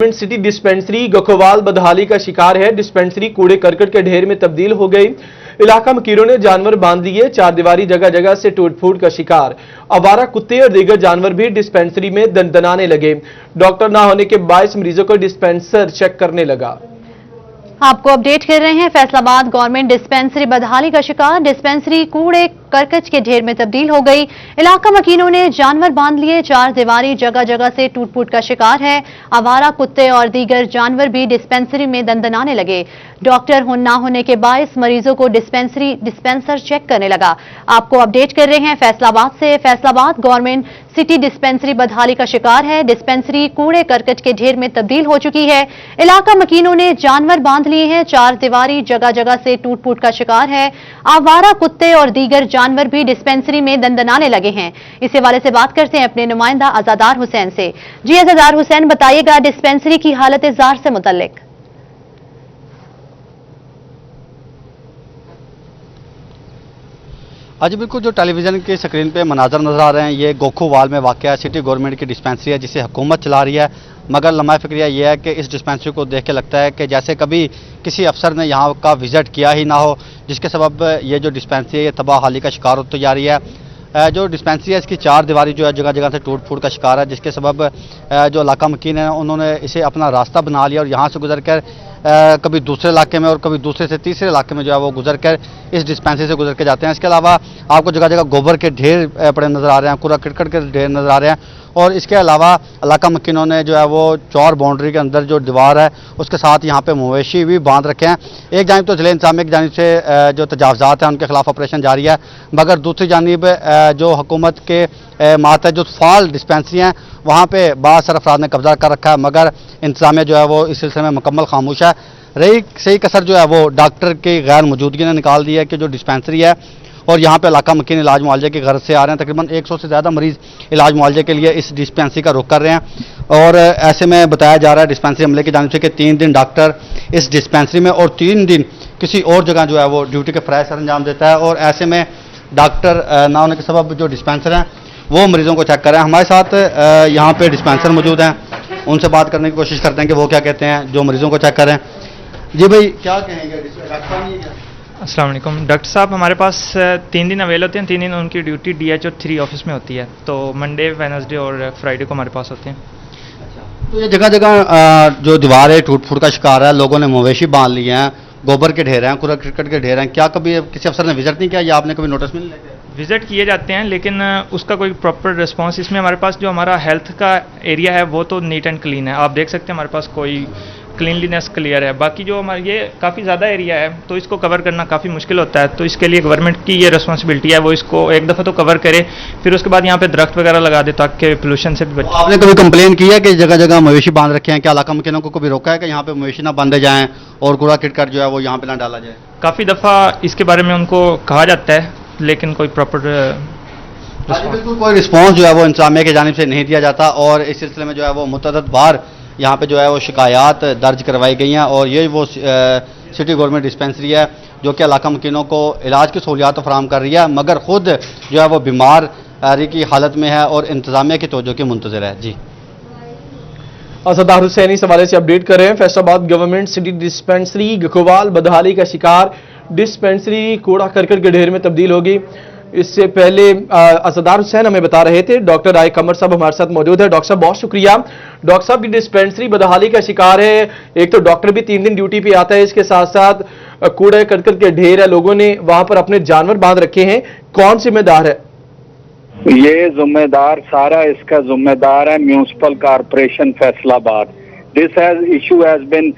City dispensary गखोवाल बदहाली का शिकार है। डिस्पेंसरी कूड़े करकट के ढेर में तब्दील हो गई। इलाका मकीरों ने जानवर बांध लिए। चार दीवारी जगह जगह से टूट फूट का शिकार। आवारा कुत्ते और दीगर जानवर भी डिस्पेंसरी में दनदनाने लगे। डॉक्टर ना होने के बायस मरीजों को डिस्पेंसर चेक करने लगा। आपको अपडेट कर रहे हैं। फैसलाबाद गवर्नमेंट डिस्पेंसरी बदहाली का शिकार। डिस्पेंसरी कूड़े करकट के ढेर में तब्दील हो गई। इलाका मकीनों ने जानवर बांध लिए। चार दीवारी जगह जगह से टूट फूट का शिकार है। आवारा कुत्ते और दीगर जानवर भी डिस्पेंसरी में दनदनाने लगे। डॉक्टर ना होने के बायस मरीजों को डिस्पेंसर चेक करने लगा। आपको अपडेट कर रहे हैं फैसलाबाद से। फैसलाबाद गवर्नमेंट सिटी डिस्पेंसरी बदहाली का शिकार है। डिस्पेंसरी कूड़े करकट के ढेर में तब्दील हो चुकी है। इलाका मकीनों ने जानवर बांध लिए हैं। चार दीवारी जगह जगह से टूट फूट का शिकार है। आवारा कुत्ते और दीगर जानवर भी डिस्पेंसरी में दनदनाने लगे हैं। इस हवाले से बात करते हैं अपने नुमाइंदा अज़ादार हुसैन से। जी अज़ादार हुसैन, बताइएगा डिस्पेंसरी की हालत जार से मुतल्लिक। आज बिल्कुल जो टेलीविज़न की स्क्रीन पे मनाजर नज़र आ रहे हैं, ये गोखोवाल में वाक़या सिटी गवर्नमेंट की डिस्पेंसरी है जिसे हुकूमत चला रही है। मगर लम्हा फ़िक्रिया ये है कि इस डिस्पेंसरी को देख के लगता है कि जैसे कभी किसी अफसर ने यहाँ का विज़िट किया ही ना हो, जिसके सबब ये जो डिस्पेंसरी है ये तबाह हाली का शिकार होती जा रही है। जो डिस्पेंसरी है इसकी चार दीवारी जो है जगह जगह से टूट फूट का शिकार है, जिसके सबब जो इलाका मकीन है उन्होंने इसे अपना रास्ता बना लिया और यहाँ से गुजर कर कभी दूसरे इलाके में और कभी दूसरे से तीसरे इलाके में जो है वो गुजर कर इस डिस्पेंसरी से गुजर के जाते हैं। इसके अलावा आपको जगह जगह गोबर के ढेर पड़े नज़र आ रहे हैं, कूड़ा करकट के ढेर नज़र आ रहे हैं। और इसके अलावा इलाका मकीनों ने जो है वो चौर बाउंड्री के अंदर जो दीवार है उसके साथ यहाँ पे मवेशी भी बांध रखे हैं। एक जानिब तो ज़िले इंतज़ामिया की जानिब से जो तजावज़ात हैं उनके खिलाफ ऑपरेशन जारी है, मगर दूसरी जानिब जो हुकूमत के मातहत फाल डिस्पेंसरी हैं वहाँ पे बासर अफराद ने कब्जा कर रखा है, मगर इंतज़ामिया जो है वो इस सिलसिले में मुकम्मल खामोश है। रही सही कसर जो है वो डॉक्टर की गैर मौजूदगी ने निकाल दी है कि जो डिस्पेंसरी है और यहाँ पे इलाका मकीन इलाज मुआवजे की गर्ज से आ रहे हैं। तकरीबन 100 से ज़्यादा मरीज़ इलाज मुआवजे के लिए इस डिस्पेंसरी का रुख कर रहे हैं। और ऐसे में बताया जा रहा है डिस्पेंसरी अमले की जानिब से कि 3 दिन डॉक्टर इस डिस्पेंसरी में और 3 दिन किसी और जगह जो है वो ड्यूटी के फ़राइज़ अंजाम देता है। और ऐसे में डॉक्टर ना होने के सबब जो डिस्पेंसर हैं वो मरीज़ों को चेक कर रहे हैं। हमारे साथ यहाँ पे डिस्पेंसर मौजूद हैं, उनसे बात करने की कोशिश करते हैं कि वो क्या कहते हैं जो मरीज़ों को चेक कर रहे हैं। जी भाई, क्या कहेंगे? अस्सलाम वालेकुम। डॉक्टर साहब हमारे पास 3 दिन अवेल होते हैं। 3 दिन उनकी ड्यूटी DHO 3 ऑफिस में होती है, तो मंडे, वेडनेसडे और फ्राइडे को हमारे पास होते हैं। तो ये जगह जगह जो दीवार है टूट फूट का शिकार है, लोगों ने मवेशी बांध लिए हैं, गोबर के ढेर हैं, कूड़ा करकट के ढेर हैं। क्या कभी किसी अफसर ने विजिट नहीं किया या आपने कभी नोटिस नहीं लिया? विजिट किए जाते हैं लेकिन उसका कोई प्रॉपर रिस्पांस इसमें हमारे पास जो हमारा हेल्थ का एरिया है वो तो नीट एंड क्लीन है। आप देख सकते हैं हमारे पास कोई क्लीनलीनेस क्लियर है। बाकी जो हमारे ये काफ़ी ज़्यादा एरिया है तो इसको कवर करना काफ़ी मुश्किल होता है, तो इसके लिए गवर्नमेंट की ये रिस्पॉन्सिबिलिटी है वो इसको एक दफ़ा तो कवर करे, फिर उसके बाद यहाँ पे दरख्त वगैरह लगा दे ताकि पोल्यूशन से भी बचे। आपने कभी कंप्लेन की है कि जगह जगह मवेशी बांध रखे हैं? क्या इलाका मकीनों को कभी रोका है कि यहाँ पे मवेशी ना बांधे जाएँ और कूड़ा करकट जो है वो यहाँ पे ना डाला जाए? काफ़ी दफ़ा इसके बारे में उनको कहा जाता है लेकिन कोई प्रॉपर बिल्कुल कोई रिस्पॉन्स जो है वो इंतजामिया की जानिब से नहीं दिया जाता। और इस सिलसिले में जो है वो मुतअद्दिद बार यहाँ पे जो है वो शिकायत दर्ज करवाई गई हैं। और ये वो सिटी गवर्नमेंट डिस्पेंसरी है जो कि इलाका मकीनों को इलाज की सहूलियात फराहम कर रही है, मगर खुद जो है वो बीमार की हालत में है और इंतजामिया की तवज्जो की मुंतज़िर है। जी अज़ादार हुसैन इस हवाले से अपडेट कर रहे हैं। फैसलाबाद गवर्नमेंट सिटी डिस्पेंसरी गखोवाल बदहाली का शिकार। डिस्पेंसरी कूड़ा करकट के ढेर में तब्दील होगी। इससे पहले अज़ादार हुसैन हमें बता रहे थे। डॉक्टर आई कमर साहब हमारे साथ मौजूद है। डॉक्टर साहब बहुत शुक्रिया। डॉक्टर साहब की डिस्पेंसरी बदहाली का शिकार है। एक तो डॉक्टर भी 3 दिन ड्यूटी पे आता है, इसके साथ साथ कूड़ा करकट के ढेर है, लोगों ने वहां पर अपने जानवर बांध रखे हैं। कौन जिम्मेदार है? ये जिम्मेदार सारा इसका जिम्मेदार है municipal corporation Faisalabad. This issue has been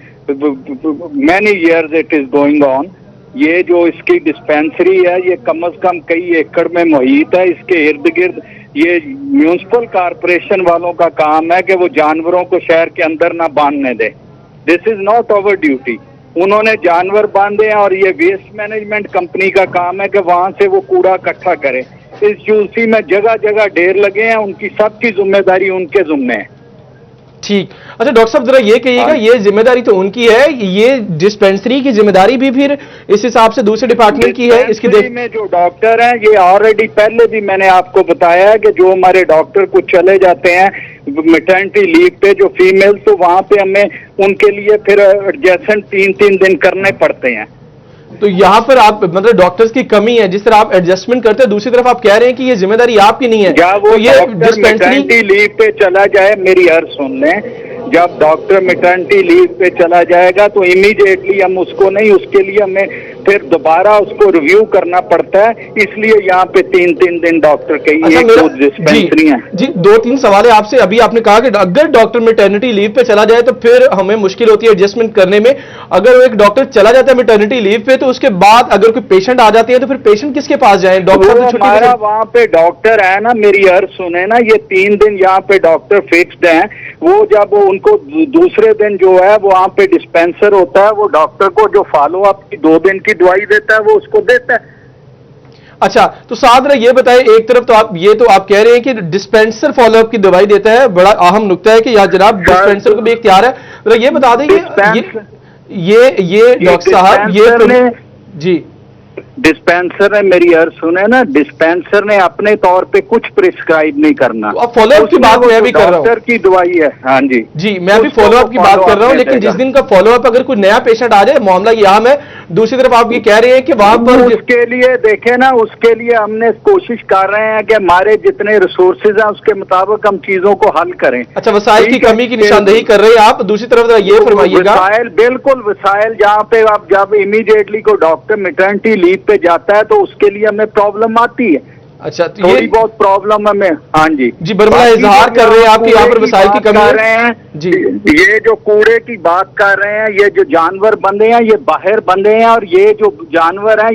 many years it is going on. ये जो इसकी डिस्पेंसरी है ये कम से कम कई एकड़ में मुहित है। इसके इर्द गिर्द ये म्यूनिसिपल कॉर्पोरेशन वालों का काम है कि वो जानवरों को शहर के अंदर ना बांधने दे। This is not our duty. उन्होंने जानवर बांधे हैं और ये वेस्ट मैनेजमेंट कंपनी का काम है कि वहां से वो कूड़ा इकट्ठा करे। इस यूसी में जगह जगह ढेर लगे हैं, उनकी सबकी जिम्मेदारी उनके जिम्मे है। ٹھیک. اچھا ڈاکٹر صاحب ذرا یہ کہیے گا, یہ ذمہ داری تو ان کی ہے, یہ ڈسپینسری کی ذمہ داری بھی پھر اس حساب سے دوسرے ڈپارٹمنٹ کی ہے؟ اس کی ڈسپینسری میں جو ڈاکٹر ہیں یہ آلریڈی پہلے بھی میں نے آپ کو بتایا ہے کہ جو ہمارے ڈاکٹر کچھ چلے جاتے ہیں میٹرنٹی لیو پہ جو فیمیل, تو وہاں پہ ہمیں ان کے لیے پھر ایڈجسٹمنٹ 3 دن کرنے پڑتے ہیں. تو یہاں پر آپ مطلب ڈاکٹرز کی کمی ہے, جس طرح آپ ایڈجسٹمنٹ کرتے ہیں, دوسری طرف آپ کہہ رہے ہیں کہ یہ ذمہ داری آپ کی نہیں ہے. یا وہ تو یہ ڈاکٹر میٹرنٹی لیو پہ چلا جائے, میری عرض سن لیں, جب ڈاکٹر میٹرنٹی لیو پہ چلا جائے گا تو امیڈیٹلی ہم اس کو نہیں, اس کے لیے ہمیں پھر دوبارہ اس کو ریویو کرنا پڑتا ہے, اس لیے یہاں پہ 3 دن ڈاکٹر کی ایک دو ڈسپینسری ہیں. جی 2-3 سوال ہے آپ سے. ابھی آپ نے کہا کہ اگر ڈاکٹر میٹرنٹی لیو پہ چلا جائے تو پھر ہمیں مشکل ہوتی ہے ایڈجسٹمنٹ کرنے میں. اگر ایک ڈاکٹر چلا جاتا ہے میٹرنٹی لیو پہ تو اس کے بعد اگر کوئی پیشنٹ آ جاتے ہیں تو پھر پیشنٹ کس کے پاس جائیں؟ ڈاکٹر ہمارا وہاں پہ ڈاکٹر ہے نا, میری عرض سنیں نا, یہ 3 دن یہاں پہ ڈاکٹر فکسڈ ہیں. وہ جب ان کو دوسرے دن جو ہے وہ وہاں پہ ڈسپینسر ہوتا ہے, وہ ڈاکٹر کو جو فالو اپ کی 2 دن کی دوائی دیتا ہے وہ اس کو دیتا ہے. اچھا تو ساتھ رہے یہ بتائیں, ایک طرف تو آپ کہہ رہے ہیں کہ ڈسپینسر فالو اپ کی دوائی دیتا ہے, بڑا اہم نقطہ ہے کہ یہاں جناب ڈسپینسر کو بھی اختیار ہے. ذرا یہ بتا دیں یہ ڈاکٹر صاحب یہ جی ڈسپینسر نے, میری عرض سنے نا, ڈسپینسر نے اپنے طور پہ کچھ پرسکرائب نہیں کرنا. اب فالو اپ کی بات میں بھی کر رہا ہوں, ڈاکٹر کی دوائی ہے. ہاں جی میں بھی فالو اپ کی بات کر رہا ہوں, لیکن جس دن کا فالو اپ اگر کوئی نیا پیشنٹ آ جائے معاملہ یہ اہم ہے. دوسری طرف آپ یہ کہہ رہے ہیں کہ وہاں پر اس کے لیے دیکھیں نا, اس کے لیے ہم نے کوشش کر رہے ہیں کہ ہمارے جتنے ریسورسز ہیں اس کے مطابق ہم چیزوں کو حل کریں. اچھا وسائل کی کمی کی نشاندہی کر رہے ہیں آپ. دوسری طرف یہ فرمائیے گا, وسائل بالکل وسائل جہاں پہ آپ جب امیڈیٹلی کو ڈاکٹر میٹرنٹی لیو پہ جاتا ہے تو اس کے لیے ہمیں پرابلم آتی ہے. اچھا تھوڑی بہت پرابلم ہمیں. ہاں جی برملا اظہار کر رہے ہیں آپ کے یہاں پر وسائل کی کمی رہے ہیں. جی یہ جو کوڑے کی بات کر رہے ہیں, یہ جو جانور بندے ہیں یہ باہر بندے ہیں, اور یہ جو جانور ہیں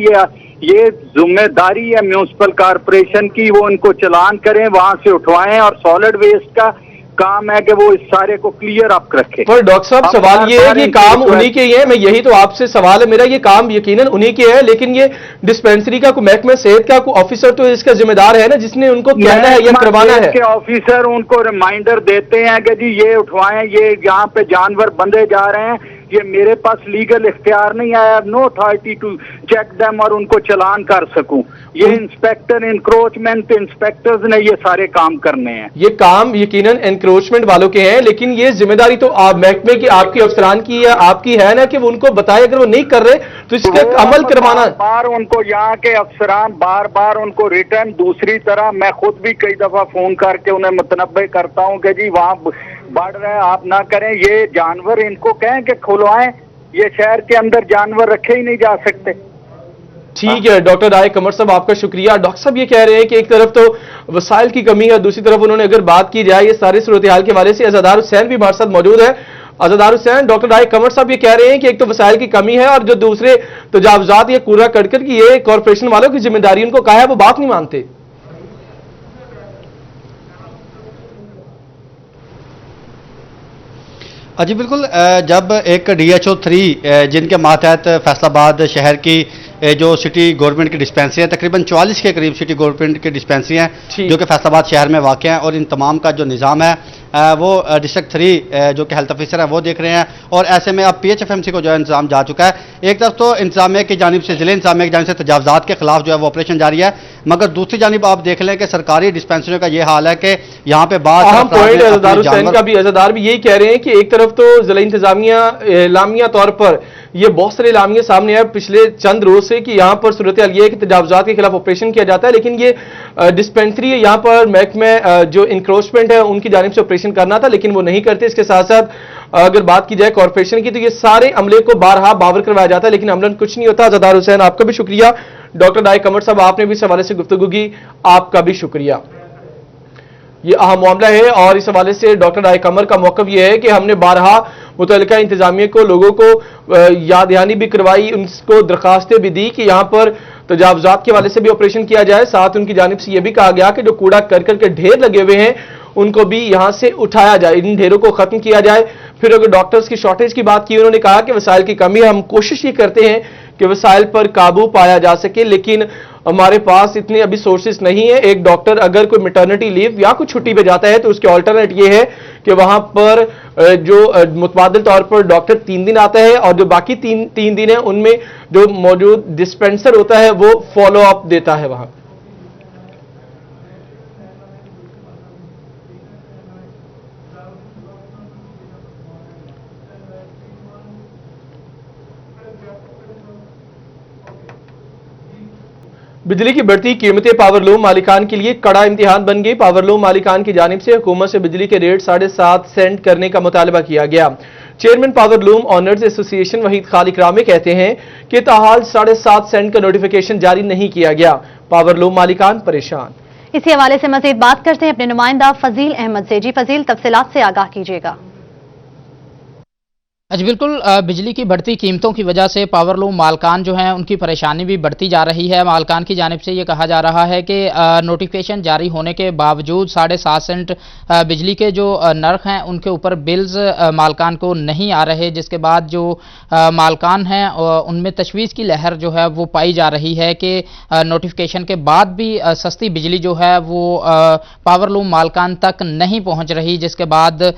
یہ ذمہ داری ہے میونسپل کارپوریشن کی, وہ ان کو چلان کریں, وہاں سے اٹھوائیں, اور سالڈ ویسٹ کا کام ہے کہ وہ اس سارے کو کلیئر اپ رکھے. پر ڈاکٹر صاحب سوال یہ ہے کہ کام انہی کے ہی ہے, میں یہی تو آپ سے سوال ہے میرا, یہ کام یقیناً انہی کے ہے, لیکن یہ ڈسپینسری کا کوئی محکمہ صحت کا کوئی آفیسر تو اس کا ذمہ دار ہے نا, جس نے ان کو کہنا ہے یا کروانا ہے. آفیسر ان کو ریمائنڈر دیتے ہیں کہ جی یہ اٹھوائیں, یہ یہاں پہ جانور بندے جا رہے ہیں, یہ میرے پاس لیگل اختیار نہیں آیا, no authority to check them اور ان کو چلان کر سکوں. یہ انسپیکٹر انکروچمنٹ انسپیکٹرز نے یہ سارے کام کرنے ہیں. یہ کام یقیناً انکروچمنٹ والوں کے ہیں, لیکن یہ ذمہ داری تو محکمے کی, آپ کی افسران کی ہے, آپ کی ہے نا, کہ وہ ان کو بتائے اگر وہ نہیں کر رہے تو اس کا عمل کروانا. بار ان کو یہاں کے افسران بار ان کو ریٹرن, دوسری طرح میں خود بھی کئی دفعہ فون کر کے انہیں متنبع کرتا ہوں کہ جی وہاں بڑھ رہا ہے, آپ نہ کریں. یہ جانور ان کو کہیں کہ کھلوائیں, یہ شہر کے اندر جانور رکھے ہی نہیں جا سکتے. ٹھیک ہے ڈاکٹر رائے قمر صاحب, آپ کا شکریہ. ڈاکٹر صاحب یہ کہہ رہے ہیں کہ ایک طرف تو وسائل کی کمی ہے, دوسری طرف انہوں نے اگر بات کی جائے یہ ساری صورتحال کے حوالے سے عزادار حسین بھی ہمارے ساتھ موجود ہے. عزادار حسین, ڈاکٹر رائے قمر صاحب یہ کہہ رہے ہیں کہ ایک تو وسائل کی کمی ہے, اور جو دوسرے تجاوزات یا کوڑا کرکٹ کی یہ کارپوریشن والوں کی ذمہ داری ان کو کہا ہے, وہ بات نہیں مانتے. جی بالکل, جب ایک DHO 3 جن کے ماتحت فیصل آباد شہر کی جو سٹی گورنمنٹ کی ڈسپینسری ہیں, تقریباً 44 کے قریب سٹی گورنمنٹ کی ڈسپینسری ہیں جو کہ فیصل آباد شہر میں واقع ہیں, اور ان تمام کا جو نظام ہے وہ ڈسٹرکٹ 3 جو کہ ہیلتھ آفیسر ہیں وہ دیکھ رہے ہیں. اور ایسے میں اب PHFMC کو جو ہے انتظام جا چکا ہے. ایک طرف تو انتظامیہ کی جانب سے, ضلع انتظامیہ کی جانب سے تجاوزات کے خلاف جو ہے وہ آپریشن جاری ہے, مگر دوسری جانب آپ دیکھ لیں کہ سرکاری ڈسپینسریوں کا یہ حال ہے کہ یہاں پہ بعض اہم پوائنٹ عزادار حسین کا بھی, عزادار بھی یہی کہہ رہے ہیں کہ ایک طرف تو ضلع انتظامیہ اعلامیہ طور پر یہ بہت سارے اعلامیہ سامنے آئے پچھلے چند روز سے کہ یہاں پر صورتحال یہ ہے کہ تجاوزات کے خلاف آپریشن کیا جاتا ہے, لیکن یہ ڈسپینسری ہے, یہاں پر محکمہ جو انکروچمنٹ ہے ان کی جانب سے آپریشن کرنا تھا, لیکن وہ نہیں کرتے. اس کے ساتھ ساتھ اگر بات کی جائے کارپوریشن کی تو یہ سارے عملے کو بارہا باور کروایا جاتا ہے, لیکن عملاً کچھ نہیں ہوتا. عزادار حسین آپ کا بھی شکریہ. ڈاکٹر رائے قمر صاحب آپ نے بھی اس حوالے سے گفتگو کی, آپ کا بھی شکریہ. یہ اہم معاملہ ہے, اور اس حوالے سے ڈاکٹر رائے قمر کا موقف یہ ہے کہ ہم نے بارہا متعلقہ انتظامیہ کو, لوگوں کو یاد دہانی بھی کروائی, ان کو درخواستیں بھی دی کہ یہاں پر تجاوزات کے حوالے سے بھی آپریشن کیا جائے. ساتھ ان کی جانب سے یہ بھی کہا گیا کہ جو کوڑا کرکٹ کے ڈھیر لگے ہوئے ہیں ان کو بھی یہاں سے اٹھایا جائے, ان ڈھیروں کو ختم کیا جائے. پھر اگر ڈاکٹرز کی شارٹیج کی بات کی, انہوں نے کہا کہ وسائل کی کمی ہے, ہم کوشش یہ کرتے ہیں کہ وسائل پر قابو پایا جا سکے, لیکن हमारे पास इतने अभी सोर्सेस नहीं है। एक डॉक्टर अगर कोई मैटरनिटी लीव या कोई छुट्टी पे जाता है तो उसके ऑल्टरनेट ये है कि वहां पर जो मुतबादिल तौर पर डॉक्टर 3 दिन आता है और जो बाकी तीन दिन है उनमें जो मौजूद डिस्पेंसर होता है वो फॉलो अप देता है वहां। बिजली की बढ़ती कीमतें पावरलूम मालिकान के लिए कड़ा इम्तिहान बन गई। पावरलूम मालिकान की जानिब से हुकूमत से बिजली के रेट 7.5 सेंट करने का मुतालबा किया गया। Chairman powerloom owners association Waheed Khaliq रामे कहते हैं कि ताहाल 7.5 सेंट का नोटिफिकेशन जारी नहीं किया गया। पावरलूम मालिकान परेशान। इसी हवाले से मजीद बात करते हैं अपने नुमाइंदा फजील अहमद से। जी फजील, तफसीलात से आगाह कीजिएगा। जी बिल्कुल, बिजली की बढ़ती कीमतों की वजह से पावरलूम मालकान जो हैं उनकी परेशानी भी बढ़ती जा रही है। मालकान की जानिब से ये कहा जा रहा है कि नोटिफिकेशन जारी होने के बावजूद 7.5 सेंट बिजली के जो नर्ख हैं उनके ऊपर बिल्स मालकान को नहीं आ रहे, जिसके बाद जो मालकान हैं उनमें तशवीश की लहर जो है वो पाई जा रही है कि नोटिफिकेशन के बाद भी सस्ती बिजली जो है वो पावरलूम मालकान तक नहीं पहुँच रही, जिसके बाद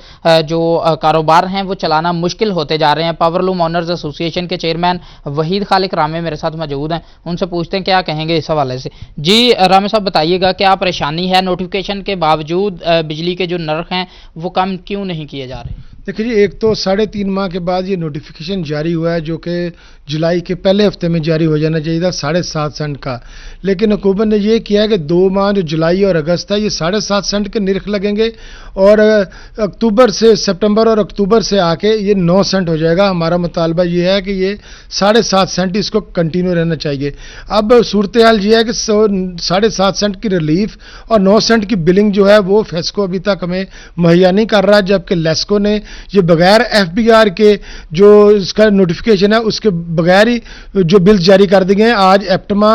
जो कारोबार हैं वो चलाना मुश्किल होते जा रहे हैं। पावरलूम ऑनर्स एसोसिएशन के चेयरमैन वहीद खालिक रामे मेरे साथ मौजूद हैं, उनसे पूछते हैं क्या कहेंगे इस हवाले से। जी रामे साहब, बताइएगा क्या परेशानी है, नोटिफिकेशन के बावजूद बिजली के जो नर्ख हैं वो कम क्यों नहीं किए जा रहे? देखिए जी, एक तो 3.5 माह के बाद ये नोटिफिकेशन जारी हुआ है जो कि जुलाई के पहले हफ्ते में जारी हो जाना चाहिए था 7.5 सेंट का, लेकिन हुकूमत ने ये किया है कि 2 माह जो जुलाई और अगस्त है ये 7.5 सेंट के निरख लगेंगे और अक्टूबर से, सितंबर और अक्टूबर से आके ये 9 सेंट हो जाएगा। हमारा मुतालबा ये है कि ये 7.5 सेंट इसको कंटिन्यू रहना चाहिए। अब सूरत हाल ये है कि 7.5 सेंट की रिलीफ और 9 सेंट की बिलिंग जो है वो फेस्को अभी तक हमें मुहैया नहीं कर रहा, जबकि लेस्को ने ये बगैर एफबीआर के जो इसका नोटिफिकेशन है उसके बगैर ही जो बिल जारी कर दिए हैं। आज एप्टमा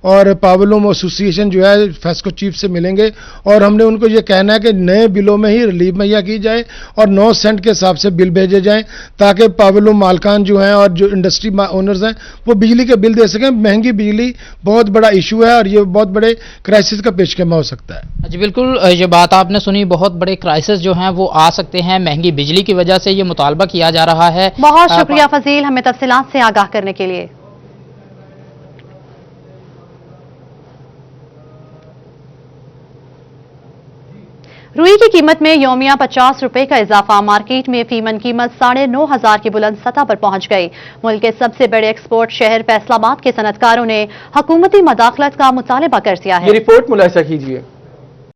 और पावरलूम एसोसिएशन जो है फेस्को चीफ से मिलेंगे और हमने उनको ये कहना है कि नए बिलों में ही रिलीफ मुहैया की जाए और 9 सेंट के हिसाब से बिल भेजे जाएं ताकि पावरलूम मालकान जो हैं और जो इंडस्ट्री ओनर्स हैं वो बिजली के बिल दे सकें। महंगी बिजली बहुत बड़ा इशू है और ये बहुत बड़े क्राइसिस का पेशगमा हो सकता है। जी बिल्कुल, ये बात आपने सुनी, बहुत बड़े क्राइसिस जो हैं वो आ सकते हैं महंगी बिजली की वजह से, ये मुतालबा किया जा रहा है। बहुत शुक्रिया फजील, हमें तफसीलात से आगाह करने के लिए। रुई की कीमत में यौमिया 50 रुपए का इजाफा, मार्केट में फीमन कीमत 9,500 की बुलंद सतह पर पहुंच गई। मुल्क के सबसे बड़े एक्सपोर्ट शहर फैसलाबाद के सनतकारों ने हुकूमती मदाखलत का मुतालबा कर दिया है। ये रिपोर्ट मुलाहिजा कीजिए।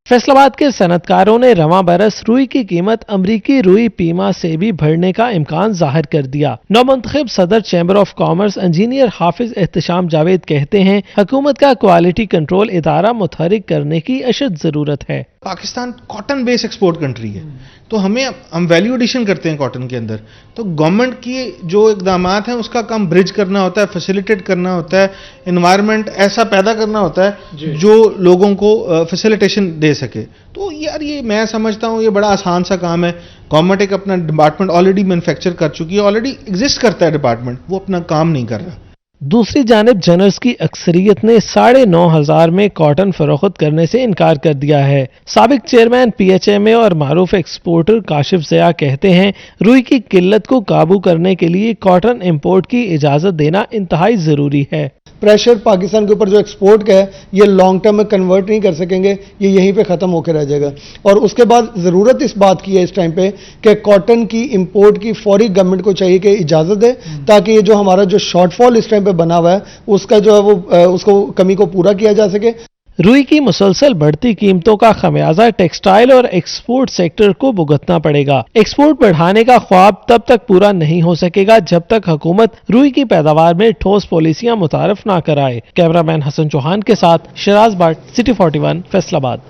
फैसलाबाद के सनतकारों ने रवां बरस रुई की कीमत अमरीकी रुई पीमा से भी बढ़ने का इम्कान जाहिर कर दिया। नौमंतखब सदर चैम्बर ऑफ कॉमर्स इंजीनियर हाफिज एहतशाम जावेद कहते हैं, हुकूमत का क्वालिटी कंट्रोल इदारा मुतहरिक करने की अशद जरूरत है। Pakistan cotton base export country है, तो हम वैल्यू एडिशन करते हैं कॉटन के अंदर, तो गवर्नमेंट की जो इकदामात हैं उसका काम ब्रिज करना होता है, फैसिलिटेट करना होता है, एनवायरनमेंट ऐसा पैदा करना होता है जो लोगों को फैसिलिटेशन दे सके। तो यार ये मैं समझता हूँ ये बड़ा आसान सा काम है। गवर्नमेंट एक अपना डिपार्टमेंट ऑलरेडी मैन्युफैक्चर कर चुकी है, ऑलरेडी एग्जिस्ट करता है डिपार्टमेंट, वो अपना काम नहीं कर रहा। दूसरी जानिब जनर्स की अक्सरियत ने 9,500 में कॉटन फरोख्त करने से इनकार कर दिया है। साबिक चेयरमैन PHMA और मारूफ एक्सपोर्टर काशिफ ज़िया कहते हैं, रुई की किल्लत को काबू करने के लिए कॉटन इंपोर्ट की इजाजत देना इंतहाई जरूरी है। प्रेशर पाकिस्तान के ऊपर जो एक्सपोर्ट का है ये लॉन्ग टर्म में कन्वर्ट नहीं कर सकेंगे, ये यहीं पे ख़त्म होकर रह जाएगा। और उसके बाद ज़रूरत इस बात की है इस टाइम पे कि कॉटन की इंपोर्ट की फौरी गवर्नमेंट को चाहिए कि इजाज़त दे, ताकि ये जो हमारा जो शॉर्टफॉल इस टाइम पे बना हुआ है उसका जो है वो उसको कमी को पूरा किया जा सके। रुई की मुसलसल बढ़ती कीमतों का खमियाजा टेक्सटाइल और एक्सपोर्ट सेक्टर को भुगतना पड़ेगा। एक्सपोर्ट बढ़ाने का ख्वाब तब तक पूरा नहीं हो सकेगा जब तक हुकूमत रुई की पैदावार में ठोस पॉलिसियां मुतारफ ना कराए। कैमरामैन हसन चौहान के साथ शराज बाट, सिटी 41, फैसलाबाद।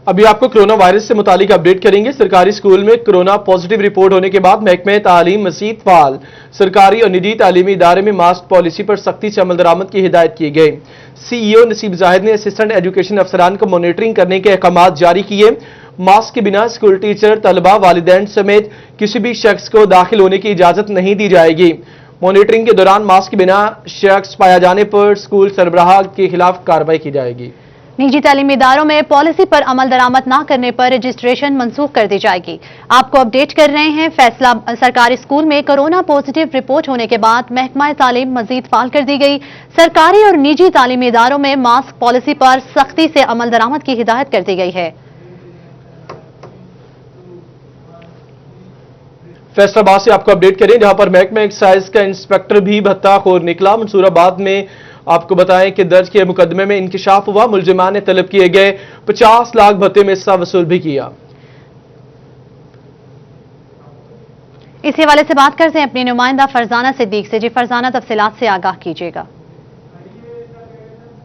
अभी आपको कोरोना वायरस से मुतालिक अपडेट करेंगे। सरकारी स्कूल में कोरोना पॉजिटिव रिपोर्ट होने के बाद महकमे तालीम मजीद फाल, सरकारी और निजी तालीमी इदारे में मास्क पॉलिसी पर सख्ती से अमल दरामद की हिदायत की गई। CEO नसीब जाहिद ने असिस्टेंट एजुकेशन अफसरान को मॉनिटरिंग करने के अहकाम जारी किए। मास्क के बिना स्कूल टीचर, तलबा, वालिदैन समेत किसी भी शख्स को दाखिल होने की इजाजत नहीं दी जाएगी। मॉनिटरिंग के दौरान मास्क के बिना शख्स पाया जाने पर स्कूल सरबराह के खिलाफ कार्रवाई की जाएगी। निजी तालीमी इदारों में पॉलिसी पर अमल दरामद न करने पर रजिस्ट्रेशन मंसूख कर दी जाएगी। आपको अपडेट कर रहे हैं फैसला। सरकारी स्कूल में कोरोना पॉजिटिव रिपोर्ट होने के बाद महकमा तालीम मजीद फाल कर दी गई। सरकारी और निजी तालीमी इदारों में मास्क पॉलिसी पर सख्ती से अमल दरामद की हिदायत कर दी गई है। फैसलाबाद से आपको अपडेट करें, जहां पर महकमा एक्साइज का इंस्पेक्टर भी भत्ताखोर निकला। मंसूराबाद में आपको बताएं कि दर्ज के मुकदमे में इंकिशाफ हुआ। मुलजिमान ने तलब किए गए 50 लाख भत्ते में हिस्सा वसूल भी किया। इस हवाले से बात करते हैं अपनी नुमाइंदा फरजाना सिद्दीक से। जी फरजाना, तफसीलात से आगाह कीजिएगा।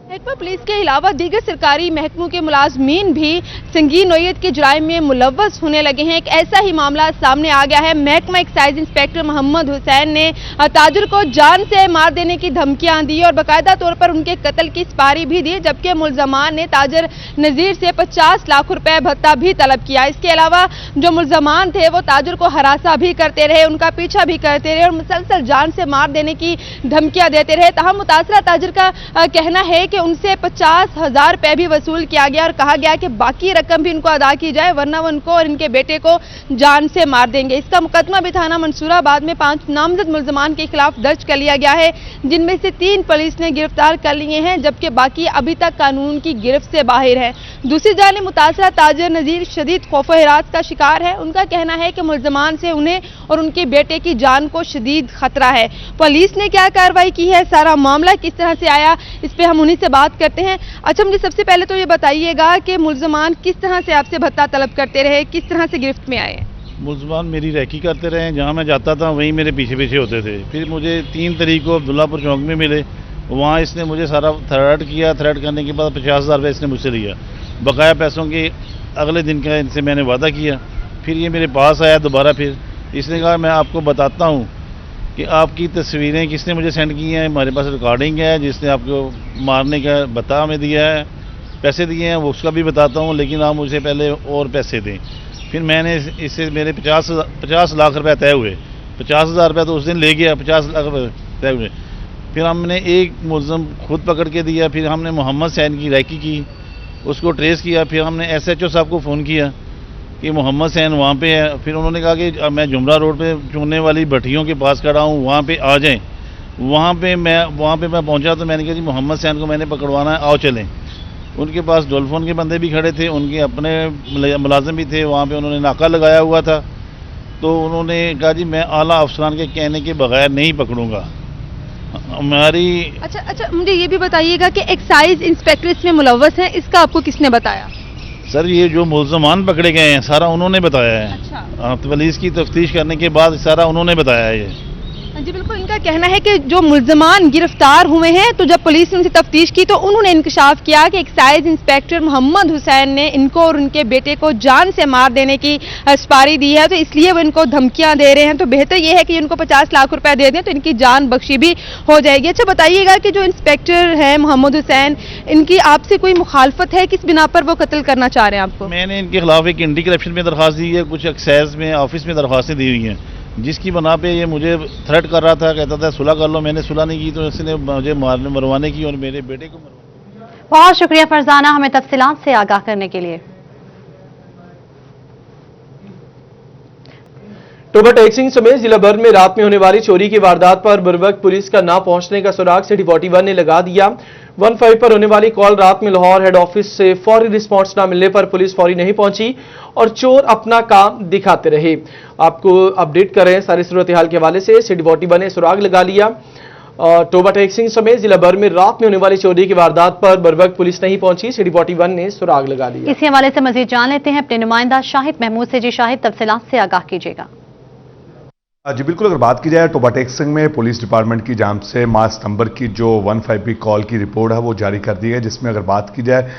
महकमा पुलिस के अलावा दीगर सरकारी महकमों के मुलाजमीन भी संगीन नोयत के जुराइम में मुलव्वस होने लगे हैं। एक ऐसा ही मामला सामने आ गया है। महकमा एक्साइज इंस्पेक्टर मोहम्मद हुसैन ने ताजुर को जान से मार देने की धमकियां दी और बाकायदा तौर पर उनके कत्ल की सुपारी भी दी, जबकि मुलजमान ने ताजर नजीर से 50 लाख रुपए भत्ता भी तलब किया। इसके अलावा जो मुलजमान थे वो ताजुर को हरासा भी करते रहे, उनका पीछा भी करते रहे और मुसलसल जान से मार देने की धमकियां देते रहे। तहम मुतासरा ताजुर का कहना है कि उनसे 50,000 रुपए भी वसूल किया गया और कहा गया कि बाकी रकम भी उनको अदा की जाए, वरना वो उनको और इनके बेटे को जान से मार देंगे। इसका मुकदमा भी थाना मंसूराबाद में 5 नामजद मुलजमान के खिलाफ दर्ज कर लिया गया है, जिनमें से 3 पुलिस ने गिरफ्तार कर लिए हैं, जबकि बाकी अभी तक कानून की गिरफ्त से बाहर है। दूसरी जानिब मुतासरा ताजर नजीर शदीद खौफ हिरास का शिकार है। उनका कहना है कि मुलजमान से उन्हें और उनके बेटे की जान को शदीद खतरा है। पुलिस ने क्या कार्रवाई की है, सारा मामला किस तरह से आया, इस पे हम उन्हीं से बात करते हैं। अच्छा, मुझे सबसे पहले तो ये बताइएगा कि मुलजमान किस तरह से आपसे भत्ता तलब करते रहे, किस तरह से गिरफ्त में आए? मुलजमान मेरी रैकी करते रहे, जहाँ मैं जाता था वहीं मेरे पीछे पीछे होते थे। फिर मुझे 3 तारीख को अब्दुल्लापुर चौक में मिले, वहाँ इसने मुझे सारा थ्रेट किया। थ्रेट करने के बाद 50,000 रुपये इसने मुझसे लिया। बकाया पैसों के अगले दिन का इनसे मैंने वादा किया। फिर ये मेरे पास आया दोबारा, फिर इसने कहा मैं आपको बताता हूँ कि आपकी तस्वीरें किसने मुझे सेंड की हैं, हमारे पास रिकॉर्डिंग है, जिसने आपको मारने का बता हमें दिया है, पैसे दिए हैं वो उसका भी बताता हूँ, लेकिन आप मुझे पहले और पैसे दें। फिर मैंने इससे मेरे 50 लाख रुपए तय हुए। 50,000 रुपये तो उस दिन ले गया, 50 लाख रुपये तय हुए। फिर हमने एक मुलजम खुद पकड़ के दिया। फिर हमने मोहम्मद सैन की रैकी की, उसको ट्रेस किया। फिर हमने SHO साहब को फ़ोन किया कि मोहम्मद सैन वहाँ पे है। फिर उन्होंने कहा कि मैं जुमरा रोड पे चुनने वाली भट्टियों के पास खड़ा हूँ, वहाँ पे आ जाएं। वहाँ पे मैं पहुँचा तो मैंने कहा जी मोहम्मद सैन को मैंने पकड़वाना है, आओ चलें। उनके पास डोलफोन के बंदे भी खड़े थे, उनके अपने मुलाजिम भी थे, वहाँ पे उन्होंने नाका लगाया हुआ था। तो उन्होंने कहा जी मैं आला अफसरान के कहने के बगैर नहीं पकड़ूंगा हमारी। अच्छा, मुझे ये भी बताइएगा कि एक्साइज इंस्पेक्टर इसमें मुलव्वस हैं, इसका आपको किसने बताया? सर ये जो मुलजमान पकड़े गए हैं सारा उन्होंने बताया है। अच्छा। पुलिस की तफ्तीश करने के बाद सारा उन्होंने बताया है ये। जी बिल्कुल, इनका कहना है कि जो मुलजमान गिरफ्तार हुए हैं तो जब पुलिस ने उनसे तफ्तीश की तो उन्होंने इंकशाफ किया कि एक्साइज इंस्पेक्टर मोहम्मद हुसैन ने इनको और उनके बेटे को जान से मार देने की सुपारी दी है, तो इसलिए वो इनको धमकियां दे रहे हैं। तो बेहतर ये है कि इनको 50 लाख रुपए दे दें तो इनकी जान बख्शी भी हो जाएगी। अच्छा, बताइएगा कि जो इंस्पेक्टर है मोहम्मद हुसैन, इनकी आपसे कोई मुखालफत है, किस बिना पर वो कत्ल करना चाह रहे हैं आपको? मैंने इनके खिलाफ एक एंटी करप्शन में दरख्वास्त दी है, कुछ एक्साइज में ऑफिस में दरख्वास्तें दी हुई हैं, जिसकी बना पे ये मुझे थ्रेट कर रहा था, कहता था सुलह कर लो। मैंने सुलह नहीं की तो इसने मुझे मरवाने की और मेरे बेटे को मरवाने। बहुत शुक्रिया फरजाना हमें तफसीलात से आगाह करने के लिए। टोबा टैक्सिंग समेत जिला भर में रात में होने वाली चोरी की वारदात पर बरवक्त पुलिस का ना पहुंचने का सुराग सिटी 41 ने लगा दिया। 15 पर होने वाली कॉल रात में लाहौर हेड ऑफिस से फौरी रिस्पांस न मिलने पर पुलिस फौरी नहीं पहुंची और चोर अपना काम दिखाते रहे। आपको अपडेट कर रहे हैं सारी सूरत हाल के हवाले से। सिटी 41 ने सुराग लगा लिया। टोबा टैक्सिंग समेत जिला भर में रात में होने वाली चोरी की वारदात पर बरवक्त पुलिस नहीं पहुंची, सिटी 41 ने सुराग लगा लिया। इसी हवाले से मजीद जान लेते हैं अपने नुमाइंदा शाहिद महमूद से। जी शाहिद, तफसीलात से आगाह कीजिएगा। जी बिल्कुल, अगर बात की जाए टोबा टैक्सिंग में पुलिस डिपार्टमेंट की जानिब से मार्च नंबर की जो 15 कॉल की रिपोर्ट है वो जारी कर दी है, जिसमें अगर बात की जाए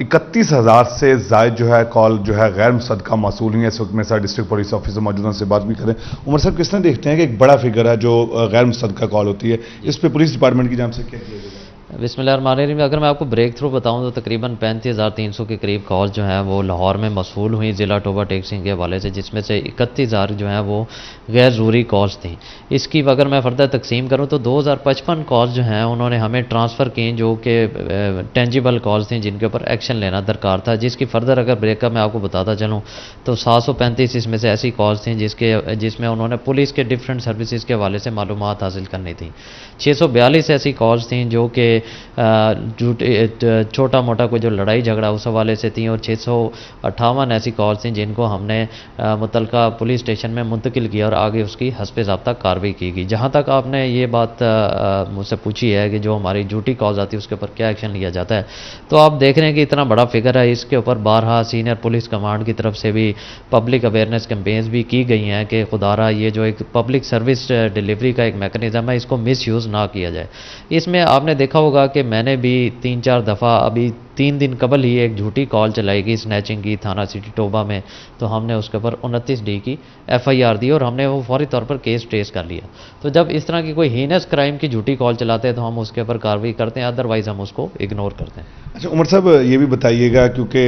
31,000 से ज़ायद जो है कॉल जो है गैर मुसद्दका मौसूल हुई है। इस वक्त में सर डिस्ट्रिक्ट पुलिस ऑफिसर मौजूद उनसे बात भी करें। उमर साहब, किस तरह देखते हैं कि एक बड़ा फिगर है जो गैर मुसद्दका कॉल होती है, इस पर पुलिस डिपार्टमेंट की जानिब से क्या किया जाएगा? बिस्मिल्लाह रहमान रहीम। अगर मैं आपको ब्रेक थ्रू बताऊं तो तकरीबन 35,300 के करीब कॉल जो हैं वो लाहौर में मौसूल हुई ज़िला टोबा टेक्सिंग के हवाले से, जिसमें से 31,000 जो हैं वो गैर ज़रूरी कॉल्स थी। इसकी अगर मैं फर्दर तकसीम करूं तो 2055 कॉल्स जो हैं उन्होंने हमें ट्रांसफ़र की, जो कि टेंजिबल कॉल्स थी जिनके ऊपर एक्शन लेना दरकार था, जिसकी फर्दर अगर ब्रेकअप मैं आपको बताता चलूँ तो 735 इसमें से ऐसी कॉल्स थी जिसमें उन्होंने पुलिस के डिफरेंट सर्विसेज के हवाले से मालूमात हासिल करनी थी। 642 ऐसी कॉल्स थी जो कि छोटा मोटा कोई जो लड़ाई झगड़ा उस हवाले से थी, और 658 ऐसी कॉल्स थी जिनको हमने मुतलका पुलिस स्टेशन में मुंतकिल किया और आगे उसकी हस्बे ज़ाब्ता कार्रवाई की गई। जहाँ तक आपने ये बात मुझसे पूछी है कि जो हमारी ड्यूटी कॉल्स आती है उसके ऊपर क्या एक्शन लिया जाता है, तो आप देख रहे हैं कि इतना बड़ा फिगर है, इसके ऊपर बारहा सीनियर पुलिस कमांड की तरफ से भी पब्लिक अवेयरनेस कैंपेन्स भी की गई हैं कि खुदारा ये जो एक पब्लिक सर्विस डिलीवरी का एक मैकेनिज़्म है इसको मिस यूज़ ना किया जाए। इसमें आपने देखा होगा कि मैंने भी 3-4 दफ़ा अभी 3 दिन कबल ही एक झूठी कॉल चलाई गई स्नैचिंग की थाना सिटी टोबा में, तो हमने उसके ऊपर 29D की FIR दी और हमने वो फौरी तौर पर केस ट्रेस कर लिया। तो जब इस तरह की कोई हीनस क्राइम की झूठी कॉल चलाते हैं तो हम उसके ऊपर कार्रवाई करते हैं, अदरवाइज़ हम उसको इग्नोर करते हैं। अच्छा उमर साहब, ये भी बताइएगा क्योंकि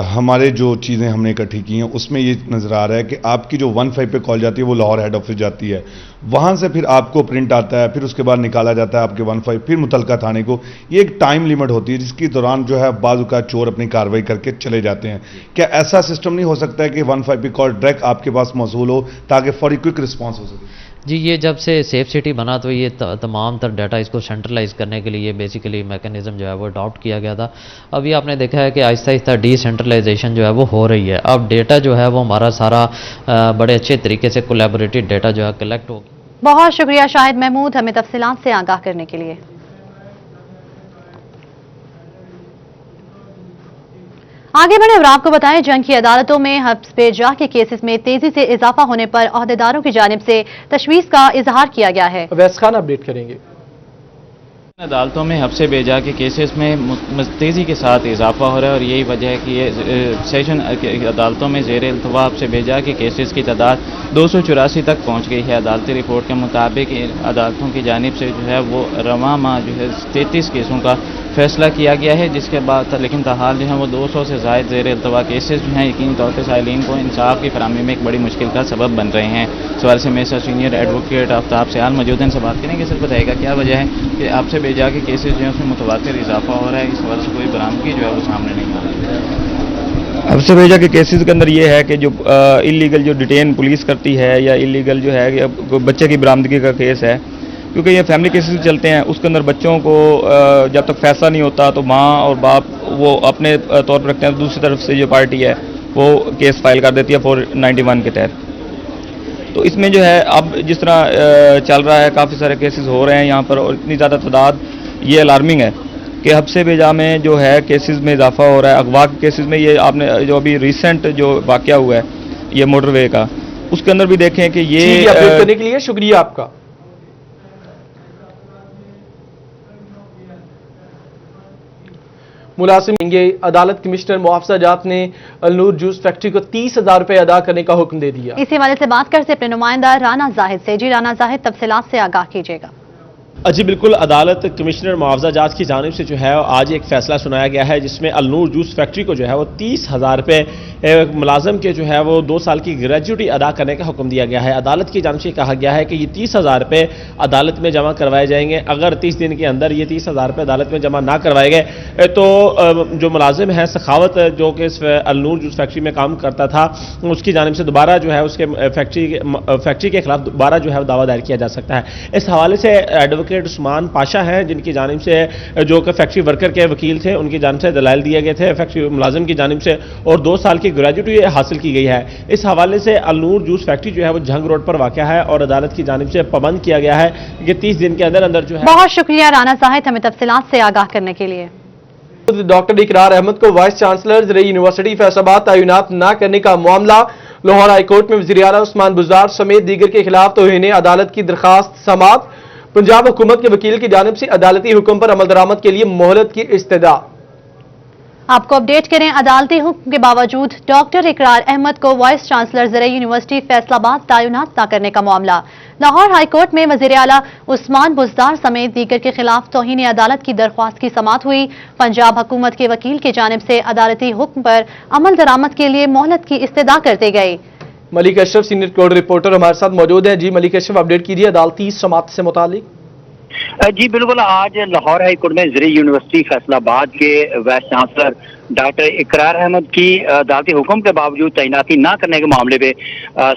हमारे जो चीज़ें हमने इकट्ठी की हैं उसमें ये नज़र आ रहा है कि आपकी जो 15 पे कॉल जाती है वो लाहौर हेड ऑफिस जाती है, वहाँ से फिर आपको प्रिंट आता है, फिर उसके बाद निकाला जाता है आपके 15 फिर मुतलका थाने को। ये एक टाइम लिमिट होती है जिसके दौरान जो है बाज़ औक़ात चोर अपनी कार्रवाई करके चले जाते हैं। क्या ऐसा सिस्टम नहीं हो सकता है कि 15 पे कॉल डायरेक्ट आपके पास मौसूल हो ताकि फौरी क्विक रिस्पॉन्स हो सके? जी, ये जब से सेफ सिटी बना तो ये तमाम तर डाटा इसको सेंट्रलाइज करने के लिए बेसिकली मैकेनिज़्म जो है वो अडॉप्ट किया गया था। अभी आपने देखा है कि आहिस्ता आहिस्ता डिसेंट्रलाइजेशन जो है वो हो रही है। अब डेटा जो है वो हमारा सारा बड़े अच्छे तरीके से कोलैबोरेटिव डेटा जो है कलेक्ट होगी। बहुत शुक्रिया शाहिद महमूद हमें तफसीलात से आगाह करने के लिए। आगे बढ़े और आपको बताएं, जंग की अदालतों में हब्स पे जा के केसेस में तेजी से इजाफा होने पर अहदेदारों की जानिब से तशवीश का इजहार किया गया है। वैस खान अपडेट करेंगे। अदालतों में हफ्से बेजा के केसेस में तेज़ी के साथ इजाफा हो रहा है और यही वजह है कि ये सेशन अदालतों में ज़ेर इल्तवा हफ्से बेजा के केसेस की तादाद 284 तक पहुंच गई है। अदालती रिपोर्ट के मुताबिक अदालतों की जानिब से जो है वो रवां माह जो है 33 केसों का फैसला किया गया है, जिसके बाद लेकिन ताहाल जो है वो 200 से ज़ायद ज़ेर इल्तवा केसेस जो हैं यकीनी तौर पर साइलिन को इंसाफ की फराहमी में एक बड़ी मुश्किल का सबब बन रहे हैं। सवाल से मेरे सीनियर एडवोकेट आफ्ताब सयाल मौजूद हैं, से बात करेंगे। सर बताएगा क्या वजह है कि आपसे बेजा के केसेस जो हैं उसमें मुतवातिर इजाफा हो रहा है, इस वजह से कोई बरामदगी जो है वो सामने नहीं आ रही है? अब से भेजा के केसेस के अंदर ये है कि जो इलीगल जो डिटेन पुलिस करती है या इलीगल जो है बच्चे की बरामदगी का केस है, क्योंकि ये फैमिली केसेस चलते हैं, उसके अंदर बच्चों को जब तक फैसला नहीं होता तो माँ और बाप वो अपने तौर पर रखते हैं, दूसरी तरफ से जो पार्टी है वो केस फाइल कर देती है 491 के तहत। तो इसमें जो है अब जिस तरह चल रहा है काफ़ी सारे केसेस हो रहे हैं यहाँ पर और इतनी ज़्यादा तादाद ये अलार्मिंग है कि हफ्से बेजा में जो है केसेस में इजाफा हो रहा है। अगवा के केसेस में ये आपने जो अभी रिसेंट जो वाक़या हुआ है ये मोटरवे का, उसके अंदर भी देखें कि ये अपडेट करने के लिए शुक्रिया आपका। मुलाजिम अदालत कमिश्नर मुआवजा जात ने अलनूर जूस फैक्ट्री को 30,000 रुपए अदा करने का हुक्म दे दिया। इसी हवाले से बात करते अपने नुमाइंदा राना जाहिद से। जी राना जाहिद, तफसीलात से आगाह कीजिएगा। जी बिल्कुल, अदालत कमिश्नर मुआवजा जात की जानिब से जो है आज एक फैसला सुनाया गया है जिसमें अलनूर जूस फैक्ट्री को जो है वो 30,000 रुपये मुलाजम के जो है वो 2 साल की ग्रेजुटी अदा करने का हुक्म दिया गया है। अदालत की जानिब से कहा गया है कि ये 30,000 रुपये अदालत में जमा करवाए जाएंगे। अगर 30 दिन के अंदर ये 30,000 रुपये अदालत में जमा ना करवाए गए तो जो मुलाजिम है सखावत जो कि अलनूर जूस फैक्ट्री में काम करता था उसकी जानिब से दोबारा जो है उसके फैक्ट्री के खिलाफ दोबारा जो है दावा दायर किया जा सकता है। इस हवाले से एडवोकेट उस्मान पाशा हैं जिनकी जानिब से जो कि फैक्ट्री वर्कर के वकील थे उनकी जानिब से दलाइल दिए गए थे फैक्ट्री मुलाजिम की जानिब से, और 2 साल की ग्रेजुटी हासिल की गई है। इस हवाले से अलनूर जूस फैक्ट्री जो है वो झंग रोड पर वाक़या है और अदालत की जानिब से पाबंद किया गया है कि 30 दिन के अंदर अंदर जो है। बहुत शुक्रिया राना जाहिद हमें तफसीलात से आगाह करने के लिए। डॉक्टर इकरार अहमद को वाइस चांसलर ज़रिए यूनिवर्सिटी फैसलाबाद तैनात न करने का मामला लाहौर हाईकोर्ट में वज़ीर आला उस्मान बुज़दार समेत दीगर के खिलाफ तौहीन अदालत की दरखास्त समाअत। पंजाब हुकूमत के वकील की जानिब से अदालती हुक्म पर अमल दरामद के लिए मोहलत की इस्तदा। आपको अपडेट करें, अदालती हुक्म के बावजूद डॉक्टर इकरार अहमद को वाइस चांसलर ज़रई यूनिवर्सिटी फैसलाबाद तैनात न करने का मामला। लाहौर हाई कोर्ट में वज़ीर आला उस्मान बुज़दार समेत दीगर के खिलाफ तौहीन अदालत की दरख्वास्त की समाअत हुई। पंजाब हुकूमत के वकील की जानिब से अदालती हुक्म पर अमल दरामद के लिए मोहलत की इस्तदा कर दी गई। Malik Ashraf senior court reporter हमारे साथ मौजूद है। जी मलिक अशरफ, अपडेट कीजिए अदालती समाअत से मुतालिक। जी बिल्कुल, आज लाहौर हाई कोर्ट में ज़रई यूनिवर्सिटी फैसलाबाद के वाइस चांसलर डॉक्टर इकरार अहमद की अदालती हुक्म के बावजूद तैनाती न करने के मामले पे